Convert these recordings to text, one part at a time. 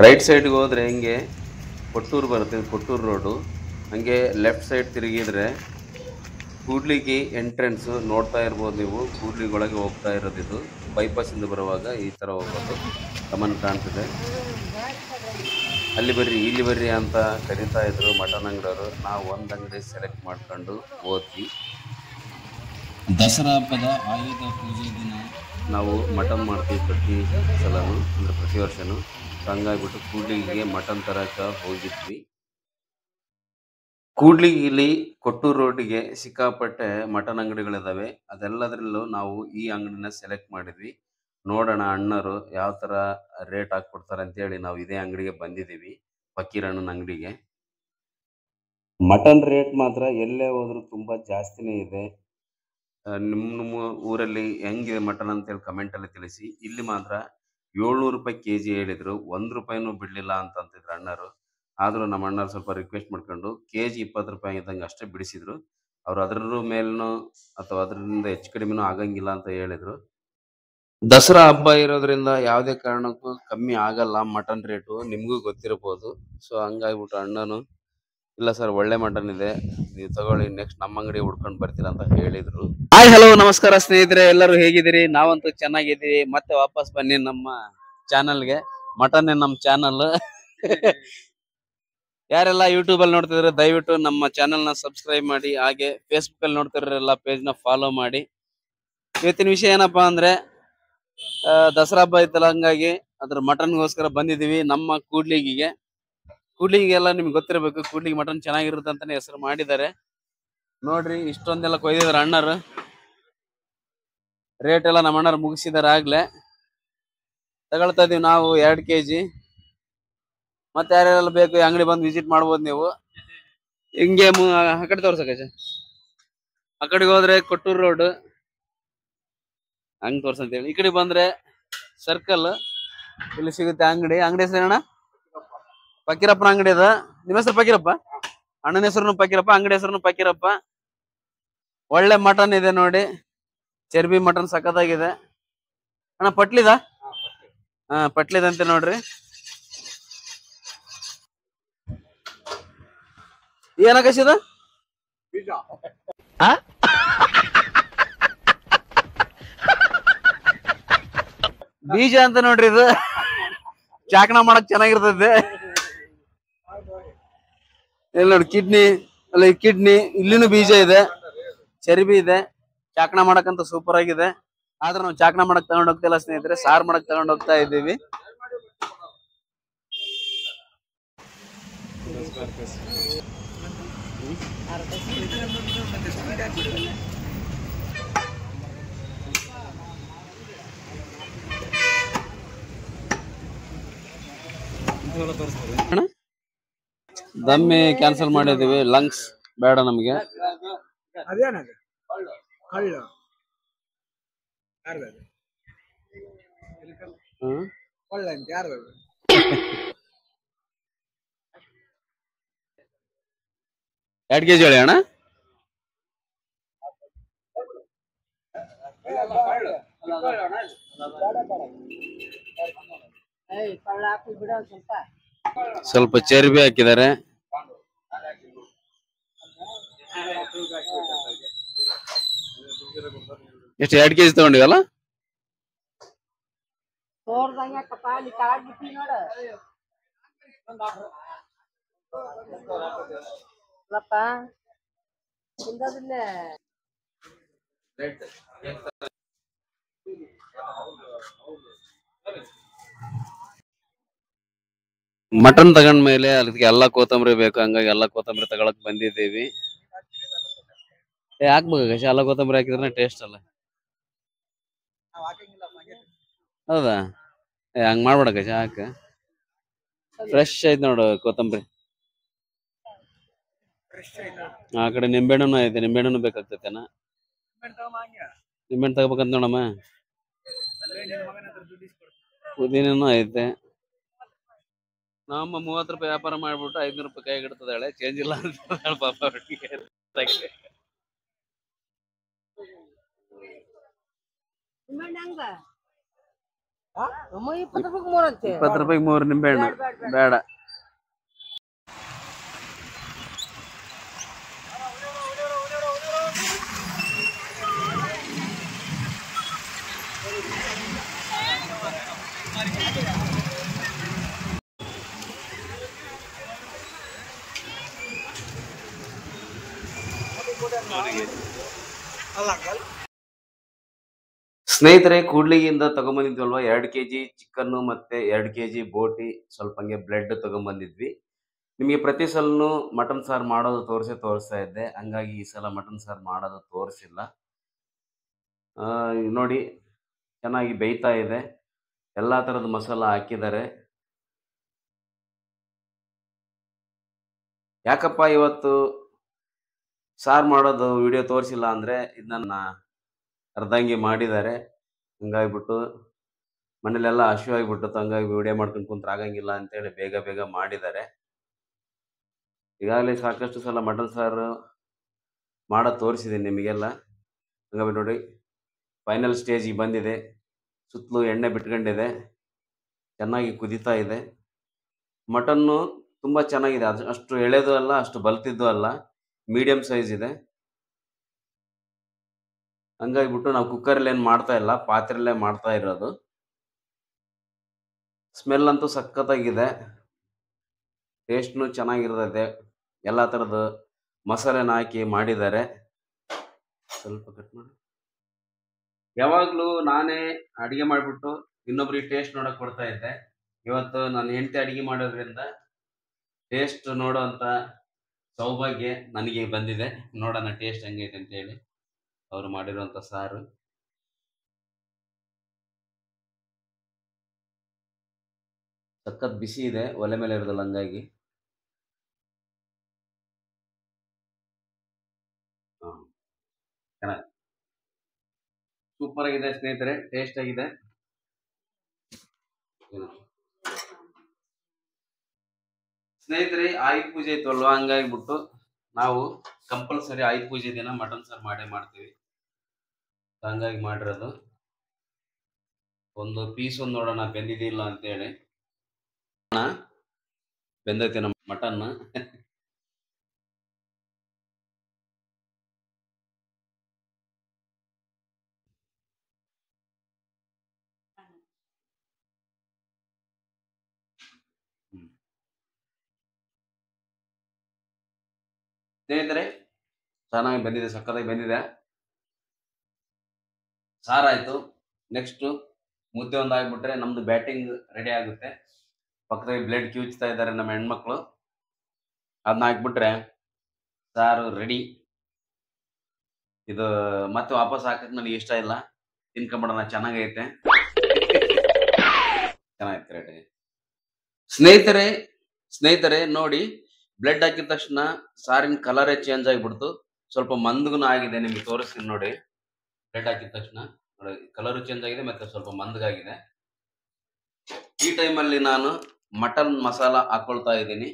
Right ಸೈಡ್ಗೆ ಹೋದರೆ ಹಿಂಗೆ ಕೊಟ್ಟೂರು ಬರುತ್ತೆ, ಕೊಟ್ಟೂರು ರೋಡು. ಹಾಗೆ ಲೆಫ್ಟ್ ಸೈಡ್ ತಿರುಗಿದ್ರೆ ಕೂಡ್ಲಿಗಿ ಎಂಟ್ರೆನ್ಸು ನೋಡ್ತಾ ಇರ್ಬೋದು ನೀವು. ಕೂಡ್ಲಿಗೊಳಗೆ ಹೋಗ್ತಾ ಇರೋದು ಇದು. ಬೈಪಾಸಿಂದ ಬರುವಾಗ ಈ ಥರ ಹೋಗೋದು ಗಮನ ಕಾಣ್ತಿದೆ. ಅಲ್ಲಿ ಬರ್ರಿ ಇಲ್ಲಿ ಬರ್ರಿ ಅಂತ ಕರಿತಾ ಇದ್ರು ಮಟನ್ ಅಂಗಡಿಯವರು. ನಾವು ಒಂದು ಅಂಗಡಿ ಸೆಲೆಕ್ಟ್ ಮಾಡ್ಕೊಂಡು ಹೋದ್ವಿ. ದಸರಾ ಹಬ್ಬದ ಆಯುಧ ಪೂಜೆ ದಿನ ನಾವು ಮಟನ್ ಮಾಡ್ತೀವಿ ಪ್ರತಿ ಸಲನೂ, ಅಂದರೆ ಪ್ರತಿ ವರ್ಷವೂ. ಹಂಗಾಗ್ಬಿಟ್ಟು ಕೂಡ್ಲಿಗಿಗೆ ಮಟನ್ ತರಕ್ಕೆ ಹೋಗಿದ್ವಿ. ಕೂಡ್ಲಿಗಿಲಿ ಕೊಟ್ಟೂರು ರೋಡಿಗೆ ಸಿಕ್ಕಾಪಟ್ಟೆ ಮಟನ್ ಅಂಗಡಿಗಳಿದ್ದಾವೆ. ಅದೆಲ್ಲದರಲ್ಲೂ ನಾವು ಈ ಅಂಗಡಿನ ಸೆಲೆಕ್ಟ್ ಮಾಡಿದ್ವಿ. ನೋಡೋಣ ಅಣ್ಣರು ಯಾವ ಥರ ರೇಟ್ ಹಾಕ್ಕೊಡ್ತಾರೆ ಅಂತೇಳಿ ನಾವು ಇದೇ ಅಂಗಡಿಗೆ ಬಂದಿದ್ದೀವಿ, ಫಕೀರಣ್ಣನ ಅಂಗಡಿಗೆ. ಮಟನ್ ರೇಟ್ ಮಾತ್ರ ಎಲ್ಲೇ ಹೋದರೂ ತುಂಬ ಜಾಸ್ತಿನೇ ಇದೆ. ನಿಮ್ಮ ಊರಲ್ಲಿ ಹೆಂಗಿದೆ ಮಟನ್ ಅಂತೇಳಿ ಕಮೆಂಟಲ್ಲಿ ತಿಳಿಸಿ. ಇಲ್ಲಿ ಮಾತ್ರ 700 ರೂಪಾಯಿ ಕೆಜಿ ಹೇಳಿದರು, 1 ರೂಪಾಯಿನೂ ಬಿಡಲಿಲ್ಲ ಅಂತಂತಿದ್ರು ಅಣ್ಣರು. ಆದರೂ ನಮ್ಮ ಅಣ್ಣರು ಸ್ವಲ್ಪ ರಿಕ್ವೆಸ್ಟ್ ಮಾಡ್ಕೊಂಡು ಕೆಜಿ 20 ರೂಪಾಯಿ ಇದ್ದಂಗೆ ಅಷ್ಟೇ ಬಿಡಿಸಿದ್ರು. ಅವರು ಅದರ ಮೇಲೂ ಅಥವಾ ಅದರಿಂದ ಹೆಚ್ಚು ಕಡಿಮೆನೂ ಆಗಂಗಿಲ್ಲ ಅಂತ ಹೇಳಿದರು. ದಸರಾ ಹಬ್ಬ ಇರೋದ್ರಿಂದ ಯಾವುದೇ ಕಾರಣಕ್ಕೂ ಕಮ್ಮಿ ಆಗಲ್ಲ ಮಟನ್ ರೇಟು, ನಿಮಗೂ ಗೊತ್ತಿರ್ಬೋದು. ಸೊ ಹಂಗಾಗ್ಬಿಟ್ಟು ಅಣ್ಣನು ಇಲ್ಲ ಸರ್ ಒಳ್ಳೆ ಮಟನ್ ಇದೆ, ನೀವು ತಗೊಳ್ಳಿ, ನೆಕ್ಸ್ಟ್ ನಮ್ಮ ಅಂಗಡಿ ಹುಡ್ಕೊಂಡು ಬರ್ತೀರಾ ಅಂತ ಹೇಳಿದ್ರು. ಹಾಯ್ ಹಲೋ ನಮಸ್ಕಾರ ಸ್ನೇಹಿತರೆ, ಎಲ್ಲರೂ ಹೇಗಿದ್ದೀರಿ? ನಾವಂತೂ ಚೆನ್ನಾಗಿದ್ದೀವಿ. ಮತ್ತೆ ವಾಪಸ್ ಬನ್ನಿ ನಮ್ಮ ಚಾನಲ್ಗೆ. ಮಟನ್ ನಮ್ಮ ಚಾನಲ್. ಯಾರೆಲ್ಲ ಯೂಟ್ಯೂಬ್ ಅಲ್ಲಿ ನೋಡ್ತಿದ್ರೆ ದಯವಿಟ್ಟು ನಮ್ಮ ಚಾನಲ್ನ ಸಬ್ಸ್ಕ್ರೈಬ್ ಮಾಡಿ. ಹಾಗೆ ಫೇಸ್ಬುಕ್ ಅಲ್ಲಿ ನೋಡ್ತಿರೋರೆಲ್ಲ ಪೇಜ್ನ ಫಾಲೋ ಮಾಡಿ. ಇವತ್ತಿನ ವಿಷಯ ಏನಪ್ಪಾ ಅಂದ್ರೆ ದಸರಾ ಹಬ್ಬ ಐತಲ್ಲ, ಹಂಗಾಗಿ ಅದ್ರ ಮಟನ್ಗೋಸ್ಕರ ಬಂದಿದೀವಿ ನಮ್ಮ ಕೂಡ್ಲಿಗಿಗೆ. ಕೂಡ್ಲಿಗೆಲ್ಲ ನಿಮ್ಗೆ ಗೊತ್ತಿರಬೇಕು, ಕೂಡ್ಲಿಗೆ ಮಟನ್ ಚೆನ್ನಾಗಿರುತ್ತೆ ಅಂತಾನೆ ಹೆಸರು ಮಾಡಿದ್ದಾರೆ. ನೋಡ್ರಿ ಇಷ್ಟೊಂದೆಲ್ಲ ಕೊಯ್ದಿದಾರೆ ಅಣ್ಣರು. ರೇಟ್ ಎಲ್ಲ ನಮ್ಮ ಅಣ್ಣರು ಮುಗಿಸಿದಾರೆ ಆಗ್ಲೇ. ತಗೊಳ್ತಾ ಇದೀವಿ ನಾವು 2 kg. ಮತ್ತೆ ಯಾರ್ಯಾರೆಲ್ಲ ಬೇಕು ಅಂಗಡಿ ಬಂದು ವಿಸಿಟ್ ಮಾಡ್ಬೋದು ನೀವು. ಹಿಂಗೆ ಆ ಕಡೆ ತೋರ್ಸಕ, ಆ ಕಡೆಗೆ ಹೋದ್ರೆ ಕೊಟ್ಟೂರು ರೋಡ್ ಹಂಗ್ ತೋರ್ಸಂತೇಳಿ. ಈ ಕಡೆ ಬಂದ್ರೆ ಸರ್ಕಲ್, ಇಲ್ಲಿ ಸಿಗುತ್ತೆ ಅಂಗಡಿ. ಅಂಗಡಿ ಹೆಸರು ಏನಣ್ಣ? ಫಕೀರಪ್ಪನ ಅಂಗಡಿ ಅದ. ನಿಮ್ಮ ಹೆಸರು ಫಕೀರಪ್ಪ? ಅಣ್ಣನ ಹೆಸರು ಫಕೀರಪ್ಪ, ಅಂಗಡಿ ಹೆಸರು ಫಕೀರಪ್ಪ. ಒಳ್ಳೆ ಮಟನ್ ಇದೆ ನೋಡಿ, ಚರ್ಬಿ ಮಟನ್ ಸಖತ್ತಾಗಿದೆ. ಅಣ್ಣ ಪಟ್ಲಿದ? ಹಾ ಪಟ್ಲಿದಂತೆ ನೋಡ್ರಿ. ಏನಾಗಸಿದ? ಬೀಜ ಅಂತ ನೋಡ್ರಿ. ಇದು ಚಾಕಣ ಮಾಡಕ್ ಚೆನ್ನಾಗಿರ್ತದೆ. ಇಲ್ಲಿ ನೋಡಿ ಕಿಡ್ನಿ, ಅಲ್ಲ ಕಿಡ್ನಿ, ಇಲ್ಲಿನೂ ಬೀಜ ಇದೆ, ಚರ್ಬಿ ಇದೆ. ಚಾಕಣ ಮಾಡಕ್ಕಂತ ಸೂಪರ್ ಆಗಿದೆ. ಆದ್ರೆ ನಾವು ಚಾಕಣ ಮಾಡಕ್ ತಗೊಂಡ್ ಹೋಗ್ತಿಲ್ಲ ಸ್ನೇಹಿತರೆ, ಸಾರು ಮಾಡಕ್ ತಗೊಂಡ್ ಹೋಗ್ತಾ ಇದ್ದೀವಿ. ದಮ್ಮಿ ಕ್ಯಾನ್ಸಲ್ ಮಾಡಿದೀವಿ, ಲಂಗ್ಸ್ ಬೇಡ ನಮ್ಗೆ. ಎರಡು ಕೆಜಿ ಹೇಳಿ ಅಣ್ಣ. ಸ್ವಲ್ಪ ಚರ್ಬಿ ಹಾಕಿದ್ದಾರೆ. ಎಷ್ಟು 2 kg ತಗೊಂಡಿವಲ್ಲ? ಮಟನ್ ತಗೊಂಡ್ಮೇಲೆ ಅದಕ್ಕೆ ಎಲ್ಲ ಕೊತ್ತಂಬರಿ ಬೇಕು, ಹಂಗಾಗಿ ಎಲ್ಲ ಕೊತ್ತಂಬರಿ ತಗೊಳಕ್ ಬಂದಿದ್ದೀವಿ. ಹಾಕ್ಬೇಕು ಎಲ್ಲ ಕೊತ್ತಂಬರಿ ಹಾಕಿದ್ರೆ ಟೇಸ್ಟ್ ಅಲ್ಲ. ಹೌದಾ? ಹಂಗ್ ಮಾಡ್ಬೇಡ ಕಶ, ಹಾಕ. ಫ್ರೆಶ್ ಐತ್ ನೋಡು ಕೊತ್ತಂಬರಿ. ಆ ಕಡೆ ನಿಂಬೆಹಣ್ಣು ಐತೆ, ನಿಂಬೆಹಣ್ಣು ಬೇಕಾಗ್ತೈತೆನ? ನಿಂಬೆಹಣ್ಣು ತಗೋಬೇಕಂತ ನೋಡಮ್ಮ. ಪುದೀನೂ ಐತೆ. ನಮ್ಮ 30 ರೂಪಾಯಿ ವ್ಯಾಪಾರ ಮಾಡ್ಬಿಟ್ಟು 500 ರೂಪಾಯಿ ಕೈಗೆ ಇಡ್ತದಾಳೆ, ಚೇಂಜ್ ಇಲ್ಲ ಅಂತ ಪಾಪ. 20 ರೂಪಾಯಿಗೆ 3 ನಿಂಬೆಹಣ್ಣು ಬೇಡ. ಸ್ನೇಹಿತರೆ, ಕೂಡ್ಲಿಗಿಂದ ತಗೊಂಬಂದಿದ್ವಲ್ವಾ 2 ಕೆಜಿ ಚಿಕನ್ನು ಮತ್ತೆ 2 ಕೆಜಿ ಬೋಟಿ, ಸ್ವಲ್ಪ ಹಂಗೆ ಬ್ರೆಡ್ ತಗೊಂಬಂದಿದ್ವಿ. ನಿಮಗೆ ಪ್ರತಿ ಸಲನೂ ಮಟನ್ ಸಾರು ಮಾಡೋದು ತೋರಿಸ್ತಾ ಇದ್ದೆ, ಹಂಗಾಗಿ ಈ ಸಲ ಮಟನ್ ಸಾರು ಮಾಡೋದು ತೋರಿಸಿಲ್ಲ. ನೋಡಿ ಚೆನ್ನಾಗಿ ಬೇಯ್ತಾ ಇದೆ, ಎಲ್ಲ ಥರದ ಮಸಾಲ ಹಾಕಿದ್ದಾರೆ. ಯಾಕಪ್ಪ ಇವತ್ತು ಸಾರು ಮಾಡೋದು ವಿಡಿಯೋ ತೋರಿಸಿಲ್ಲ ಅಂದರೆ ಇದನ್ನ ಅರ್ಧಂಗಿ ಮಾಡಿದ್ದಾರೆ. ಹಂಗಾಗಿಬಿಟ್ಟು ಮನೇಲೆಲ್ಲ ಹಸಿವಾಗಿಬಿಟ್ಟು, ಹಂಗಾಗಿ ವಿಡಿಯೋ ಮಾಡ್ಕೊಂಡು ಕುಂತ್ರೆ ಆಗಂಗಿಲ್ಲ ಅಂತೇಳಿ ಬೇಗ ಬೇಗ ಮಾಡಿದ್ದಾರೆ. ಈಗಾಗಲೇ ಸಾಕಷ್ಟು ಸಲ ಮಟನ್ ಸಾರು ಮಾಡೋದು ತೋರಿಸಿದ್ದೀನಿ ನಿಮಗೆಲ್ಲ. ಹಂಗಾಗಿ ನೋಡಿ ಫೈನಲ್ ಸ್ಟೇಜಿಗೆ ಬಂದಿದೆ. ಸುತ್ತಲೂ ಎಣ್ಣೆ ಬಿಟ್ಕೊಂಡಿದೆ, ಚೆನ್ನಾಗಿ ಕುದೀತಾ ಇದೆ. ಮಟನ್ನು ತುಂಬ ಚೆನ್ನಾಗಿದೆ, ಅಷ್ಟು ಎಳೆದು ಅಲ್ಲ, ಅಷ್ಟು ಬಲ್ತಿದ್ದು ಅಲ್ಲ, ಮೀಡಿಯಂ ಸೈಜ್ ಇದೆ. ಹಂಗಾಗಿಬಿಟ್ಟು ನಾವು ಕುಕ್ಕರಲ್ಲಿ ಏನು ಮಾಡ್ತಾ ಇಲ್ಲ, ಪಾತ್ರೆಯಲ್ಲೇ ಮಾಡ್ತಾ ಇರೋದು. ಸ್ಮೆಲ್ ಅಂತೂ ಸಖತ್ತಾಗಿದೆ, ಟೇಸ್ಟ್ನು ಚೆನ್ನಾಗಿರ್ತದೆ. ಎಲ್ಲ ಥರದ ಮಸಾಲೆನ ಹಾಕಿ ಮಾಡಿದ್ದಾರೆ. ಸ್ವಲ್ಪ ಕಟ್ ಮಾಡಿ. ಯಾವಾಗಲೂ ನಾನೇ ಅಡುಗೆ ಮಾಡಿಬಿಟ್ಟು ಇನ್ನೊಬ್ರಿಗೆ ಟೇಸ್ಟ್ ನೋಡೋಕೆ ಕೊಡ್ತಾ ಇದ್ದೆ. ಇವತ್ತು ನನ್ನ ಹೆಂಡತಿ ಅಡುಗೆ ಮಾಡೋದ್ರಿಂದ ಟೇಸ್ಟ್ ನೋಡೋಂಥ ಸೌಭಾಗ್ಯ ನನಗೆ ಬಂದಿದೆ. ನೋಡೋಣ ಟೇಸ್ಟ್ ಹೆಂಗೈತೆ ಅಂತೇಳಿ ಅವರು ಮಾಡಿರುವಂಥ ಸಾರು. ಸಖತ್ ಬಿಸಿ ಇದೆ, ಒಲೆ ಮೇಲೆ ಇರೋದಲ್ಲ, ಹಂಗಾಗಿ ಚೆನ್ನಾಗಿ ಸೂಪರ್ ಆಗಿದೆ ಸ್ನೇಹಿತರೆ, ಟೇಸ್ಟ್ ಆಗಿದೆ. ಸ್ನೇಹಿತರೆ, ಆಯುಧ ಪೂಜೆ ಇತ್ತಲ್ವಾ, ಹಂಗಾಗಿಬಿಟ್ಟು ನಾವು ಕಂಪಲ್ಸರಿ ಆಯುಧ ಪೂಜೆ ದಿನ ಮಟನ್ ಸಾರು ಮಾಡೇ ಮಾಡ್ತೀವಿ. ಹಂಗಾಗಿ ಮಾಡಿರೋದು. ಒಂದು ಪೀಸ್ ಒಂದು ನೋಡೋಣ ಬೆಂದಿದಿಲ್ಲ ಅಂತೇಳಿ. ಬೆಂದೈತೆ ನಮ್ಮ ಮಟನ್. ಸ್ನೇಹಿತರೆ, ಚೆನ್ನಾಗಿ ಬೆಂದಿದೆ, ಸಕ್ಕತ್ತಾಗಿ ಬೆಂದಿದೆ. ಸಾರಾಯ್ತು. ನೆಕ್ಸ್ಟು ಮುದ್ದೆ ಒಂದು ಆಗಿಬಿಟ್ರೆ ನಮ್ದು ಬ್ಯಾಟಿಂಗ್ ರೆಡಿ ಆಗುತ್ತೆ. ಪಕ್ಕದಲ್ಲಿ ಬ್ಲೇಡ್ ಕಿವುಚ್ತಾ ಇದ್ದಾರೆ ನಮ್ಮ ಹೆಣ್ಮಕ್ಳು, ಅದನ್ನ ಹಾಕ್ಬಿಟ್ರೆ ಸಾರು ರೆಡಿ. ಇದು ಮತ್ತೆ ವಾಪಸ್ ಹಾಕಕ್ಕೆ ನನಗೆ ಇಷ್ಟ ಇಲ್ಲ, ತಿನ್ಕೊಂಬಿಡೋಣ, ಚೆನ್ನಾಗೈತೆ. ಚೆನ್ನಾಗೈತೆ, ರೆಡಿ. ಸ್ನೇಹಿತರೆ ನೋಡಿ, ಬ್ಲಡ್ ಹಾಕಿದ ತಕ್ಷಣ ಸಾರಿನ ಕಲರೇ ಚೇಂಜ್ ಆಗಿಬಿಡ್ತು, ಸ್ವಲ್ಪ ಮಂದಗೂ ಆಗಿದೆ. ನಿಮಗೆ ತೋರಿಸ್ತೀನಿ ನೋಡಿ. ಬ್ಲಡ್ ಹಾಕಿದ ತಕ್ಷಣ ನೋಡಿ ಕಲರು ಚೇಂಜ್ ಆಗಿದೆ, ಮತ್ತೆ ಸ್ವಲ್ಪ ಮಂದಗಾಗಿದೆ. ಈ ಟೈಮಲ್ಲಿ ನಾನು ಮಟನ್ ಮಸಾಲ ಹಾಕೊಳ್ತಾ ಇದ್ದೀನಿ.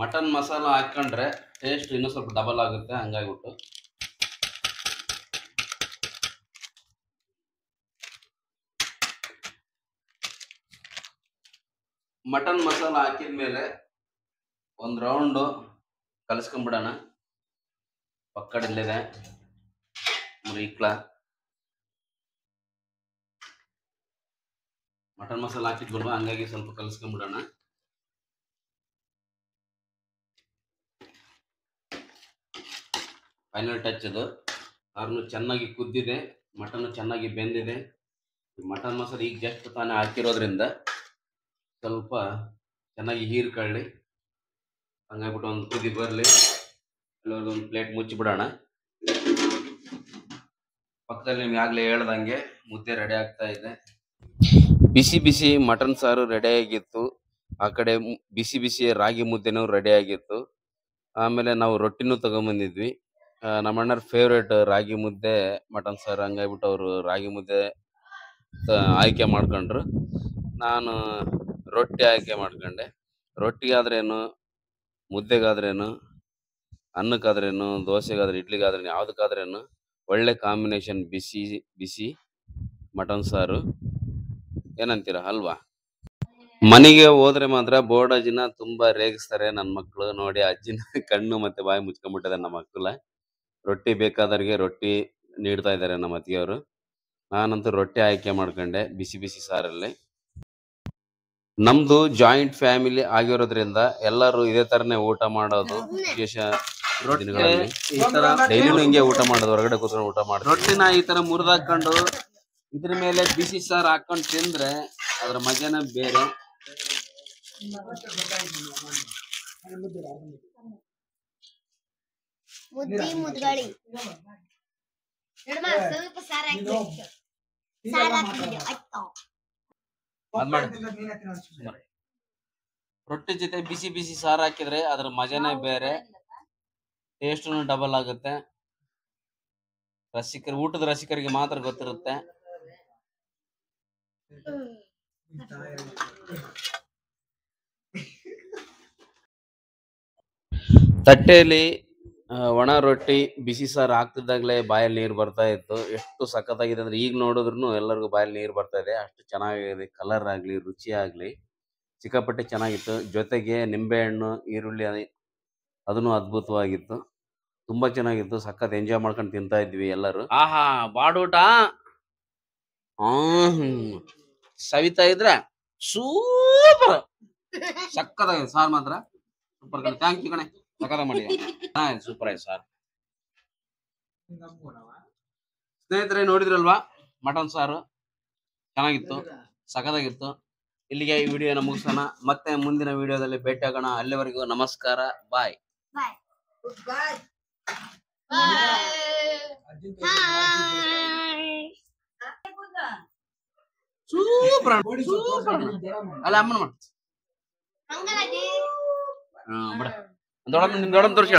ಮಟನ್ ಮಸಾಲ ಹಾಕೊಂಡ್ರೆ ಟೇಸ್ಟ್ ಇನ್ನೂ ಸ್ವಲ್ಪ ಡಬಲ್ ಆಗುತ್ತೆ. ಹಂಗಾಗಿಬಿಟ್ಟು ಮಟನ್ ಮಸಾಲ ಹಾಕಿದ ಮೇಲೆ ಒಂದು ರೌಂಡು ಕಲಿಸ್ಕೊಂಡ್ಬಿಡೋಣ. ಪಕ್ಕಡಿಲ್ಲಿದೆ ಇಕ್ಲ ಮಟನ್ ಮಸಾಲ ಹಾಕಿದ್ವಲ್ವ, ಹಂಗಾಗಿ ಸ್ವಲ್ಪ ಕಲಿಸ್ಕೊಂಡ್ಬಿಡೋಣ. ಫೈನಲ್ ಟಚ್ ಅದು. ಸಾರು ಚೆನ್ನಾಗಿ ಕುದ್ದಿದೆ, ಮಟನ್ ಚೆನ್ನಾಗಿ ಬೆಂದಿದೆ. ಮಟನ್ ಮಸಾಲ ಈಗ ಜಸ್ಟ್ ತಾನೇ ಹಾಕಿರೋದ್ರಿಂದ ಸ್ವಲ್ಪ ಚೆನ್ನಾಗಿ ಹೀರ್ಕೊಳ್ಳಿ. ಹಂಗಾಗ್ಬಿಟ್ಟು ಒಂದು ಕುದಿ ಬರಲಿ, ಒಂದು ಪ್ಲೇಟ್ ಮುಚ್ಚಿಬಿಡೋಣ. ಪಕ್ಕದಲ್ಲಿ ನಿಮ್ಗೆ ಆಗಲೇ ಹೇಳ್ದಂಗೆ ಮುದ್ದೆ ರೆಡಿ ಆಗ್ತಾ ಇದೆ. ಬಿಸಿ ಬಿಸಿ ಮಟನ್ ಸಾರು ರೆಡಿಯಾಗಿತ್ತು, ಆ ಕಡೆ ಬಿಸಿ ಬಿಸಿ ರಾಗಿ ಮುದ್ದೆನೂ ರೆಡಿಯಾಗಿತ್ತು. ಆಮೇಲೆ ನಾವು ರೊಟ್ಟಿನೂ ತಗೊಂಬಂದಿದ್ವಿ. ನಮ್ಮ ಅಣ್ಣರ ಫೇವ್ರೇಟ್ ರಾಗಿ ಮುದ್ದೆ ಮಟನ್ ಸಾರು, ಹಂಗಾಗ್ಬಿಟ್ಟು ಅವರು ರಾಗಿ ಮುದ್ದೆ ಆಯ್ಕೆ ಮಾಡ್ಕೊಂಡ್ರು. ನಾನು ರೊಟ್ಟಿ ಆಯ್ಕೆ ಮಾಡ್ಕೊಂಡೆ. ರೊಟ್ಟಿಗಾದ್ರೇನು ಮುದ್ದೆಗಾದ್ರೇನು ಅನ್ನಕ್ಕಾದ್ರೇನು, ದೋಸೆಗಾದ್ರೆ, ಇಡ್ಲಿಗಾದ್ರೇನು, ಯಾವುದಕ್ಕಾದ್ರೇನು ಒಳ್ಳೆ ಕಾಂಬಿನೇಷನ್. ಬಿಸಿ ಬಿಸಿ ಮಟನ್ ಸಾರು, ಏನಂತೀರ ಅಲ್ವಾ? ಮನೆಗೆ ಹೋದ್ರೆ ಮಾತ್ರ ಬೋರ್ಡಜ್ಜಿನ ತುಂಬಾ ರೇಗಿಸ್ತಾರೆ ನನ್ನ ಮಕ್ಕಳು. ನೋಡಿ ಅಜ್ಜಿನ ಕಣ್ಣು ಮತ್ತೆ ಬಾಯಿ ಮುಚ್ಕೊಂಡ್ಬಿಟ್ಟಿದೆ ನಮ್ಮ ಮಕ್ಕಳ. ರೊಟ್ಟಿ ಬೇಕಾದವ್ರಿಗೆ ರೊಟ್ಟಿ ನೀಡ್ತಾ ಇದ್ದಾರೆ ನಮ್ಮ ಅತ್ತಿಗೆಯವರು. ನಾನಂತೂ ರೊಟ್ಟಿ ಆಯ್ಕೆ ಮಾಡ್ಕೊಂಡೆ ಬಿಸಿ ಬಿಸಿ ಸಾರಲ್ಲಿ. ನಮ್ದು ಜಾಯಿಂಟ್ ಫ್ಯಾಮಿಲಿ ಆಗಿರೋದ್ರಿಂದ ಎಲ್ಲರೂ ಇದೇ ತರನೇ ಊಟ ಮಾಡೋದು ವಿಶೇಷ ದಿನಗಳಲ್ಲಿ. ಡೈಲಿನೂ ಹಿಂಗೆ ಊಟ ಮಾಡೋದು, ಹೊರಗಡೆ ಕೂತ್ಕೊಂಡು ಊಟ ಮಾಡೋದು. ರೊಟ್ಟಿನ ಈ ತರ ಮುರಿದಾಕೊಂಡು ಇದ್ರ ಮೇಲೆ ಬಿಸಿ ಸಾರು ಹಾಕೊಂಡು ತಿಂದ್ರೆ ಅದ್ರ ಮಜಾನೇ ಬೇರೆ. ರೊಟ್ಟಿ ಜೊತೆ ಬಿಸಿ ಬಿಸಿ ಸಾರು ಹಾಕಿದ್ರೆ ಅದ್ರ ಮಜಾನೇ ಬೇರೆ, ಟೇಸ್ಟು ಡಬಲ್ ಆಗುತ್ತೆ. ಊಟದ ರಸಿಕರಿಗೆ ಮಾತ್ರ ಗೊತ್ತಿರುತ್ತೆ. ತಟ್ಟೆಯಲ್ಲಿ ಒಣ ರೊಟ್ಟಿ ಬಿಸಿ ಸಾರು ಹಾಕ್ತಿದ್ದಾಗಲೇ ಬಾಯಲ್ಲಿ ನೀರು ಬರ್ತಾ ಇತ್ತು. ಎಷ್ಟು ಸಖತ್ತಾಗಿದೆ ಅಂದ್ರೆ ಈಗ ನೋಡಿದ್ರು ಎಲ್ಲರಿಗೂ ಬಾಯಲ್ಲಿ ನೀರು ಬರ್ತಾ ಇದೆ. ಅಷ್ಟು ಚೆನ್ನಾಗಿದೆ, ಕಲರ್ ಆಗಲಿ ರುಚಿ ಆಗಲಿ ಸಿಕ್ಕಾಪಟ್ಟೆ ಚೆನ್ನಾಗಿತ್ತು. ಜೊತೆಗೆ ನಿಂಬೆಹಣ್ಣು, ಈರುಳ್ಳಿ ಅದನ್ನು ಅದ್ಭುತವಾಗಿತ್ತು. ತುಂಬಾ ಚೆನ್ನಾಗಿತ್ತು. ಸಖತ್ ಎಂಜಾಯ್ ಮಾಡ್ಕೊಂಡು ತಿಂತಾ ಇದ್ವಿ ಎಲ್ಲರೂ. ಆಹಾ, ಬಾಡೂಟ ಸವಿತಾ ಇದ್ರೆ ಸೂಪರ್, ಸಕ್ಕತ್ತಾಗಿದೆ ಸಾರ್ ಮಾತ್ರ ಸೂಪರ್ ಕಣೆ. ಥ್ಯಾಂಕ್ ಯು ಕಣೆ, ಸಕ್ಕತ್ತಾಗಿ ಮಾಡಿ. ಸೂಪರ್ ಆಯ್ತು ಸಾರ್. ಸ್ನೇಹಿತರೆ ನೋಡಿದ್ರಲ್ವಾ, ಮಟನ್ ಸಾರು ಚೆನ್ನಾಗಿತ್ತು, ಸಖತ್ತಾಗಿತ್ತು. ಇಲ್ಲಿಗೆ ಈ ವಿಡಿಯೋನ ಮುಗಿಸೋಣ. ಮತ್ತೆ ಮುಂದಿನ ವಿಡಿಯೋದಲ್ಲಿ ಭೇಟಿ ಆಗೋಣ. ಅಲ್ಲಿವರೆಗೂ ನಮಸ್ಕಾರ, ಬಾಯ್. ಸೂಪರ್ ಅಲ್ಲ ಅಮ್ಮನ ದೊಡ್ಡ ತೋರಿಸಿ.